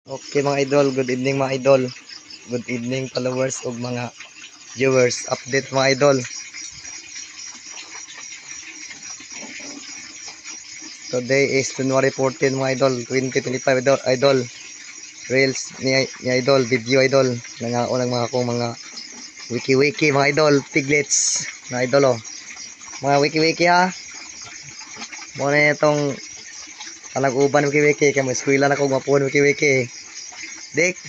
Okay mga idol, good evening mga idol. Good evening followers ug mga viewers. Update mga idol. Today is January 14 mga idol, 2025 idol. Reels ni idol, video idol. Nangaon ang mga kong mga wiki mga idol, piglets na idol oh. Mga wiki ha. Mo na itong talag-uban wiki kay mo eskwela na ko mapuon wiki. Dik.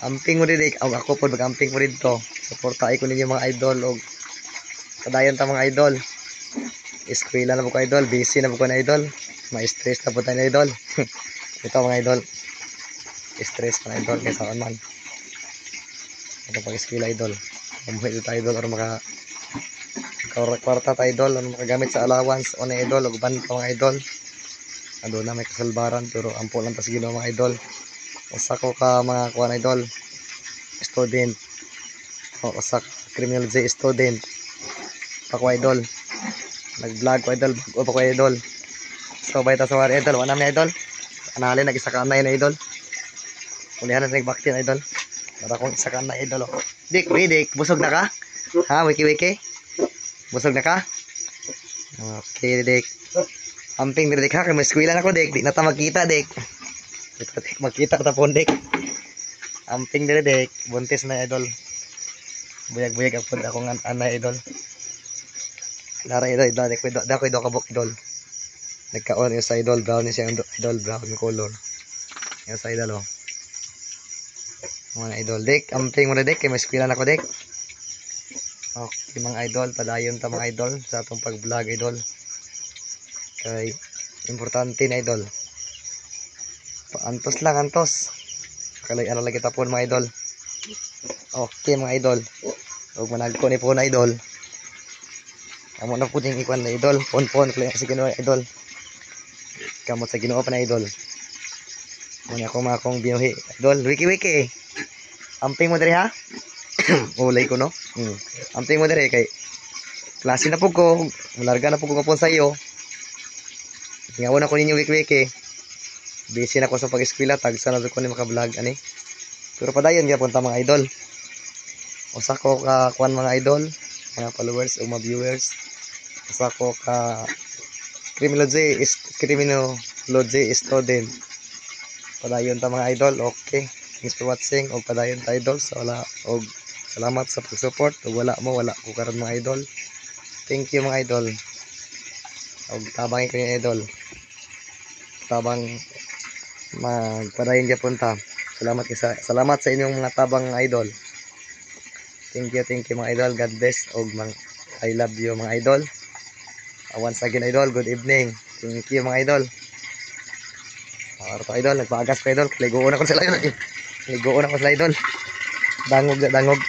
Amping mo dik. Ako po mag-amping mo dito. Suportahin ko ninyo mga idol og kadayon ta mga idol. Eskwela na po ko idol, busy na po ko na idol. Ma-stress na po tayo na idol. Ito mga idol. Stress pa na idol kay saan man. Ito pag eskwela idol. Mamuhay tayo idol or maka kwarta tayo idol or makagamit sa allowance o na idol o ban pa mga idol. Ando na may kasalbaran pero ampo lang tas Ginoo mga idol. Usa ko ka mga kuan idol. Student. O usa criminal J student. Ako idol. Nag-vlog ko idol, bago pa ko idol. So bayta sa wari idol, wala na idol. Analin nag-isa ka na idol. Ulihan na nagbakti idol. Para kung isa ka na idol. Oh. Dik, busog na ka? Ha, wiki. Busog na ka? Okay, dik. Amping dire dik ha, kay eskwela na ko dik, di na ta magkita dik. Ito dik magkita ta pon dik. Amping dire dik, buntis na idol. Buyag apod akong anay idol. Lara idol, dik ko idol kabok idol. Nagkaon yung sa idol, brown siya idol, brown color. Yung sa idol oh. Mga idol dik, amping mo dik, kay eskwela na ko dik. Okay mga idol, padayon ta mga idol sa atong pag-vlog idol. Kay importante na idol. Antos lang antos. Kalay ano lagi tapon mga idol. Okay mga idol. Ug managko ni po na idol. Amo na po ding ikuan na idol. Pon kalay sa Ginoo idol. Kamot sa Ginoo pa na idol. Muna ako mga kong binuhi idol. Wiki. Amping mo diri ha. Ulay ko no. Amping mo diri kay klase na po ko. Larga na po ko kapon sa iyo. Ngayon na ko ninyo wiki. Busy na ko sa pag-eskwela, tagsa na ko ni maka-vlog ani. Pero padayon gyapon ta mga idol. Usa ko ka kuan mga idol, mga followers o mga viewers. Usa ko ka criminology student. Padayon ta mga idol. Okay. Thanks for watching og padayon ta idol sa wala og salamat sa pag-support. Ug wala ko karon mga idol. Thank you mga idol. Og tabangin ko yung idol. Tabang magpadayon gyapon ta. Salamat sa inyong mga tabang idol. Thank you mga idol. God bless og I love you mga idol. Once again idol, good evening. Thank you mga idol. Araw idol, nagpaagas ko idol. Ligoon ako sa idol. Idol. Dangog.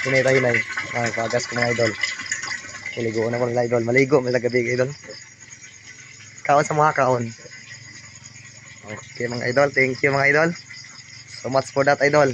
Hinay. Nagpaagas ko mga idol. Ligoon ako sa idol. Maligo may gabi idol. Kaon sa mga kaon. Okay mga idol, thank you mga idol. So much for that idol.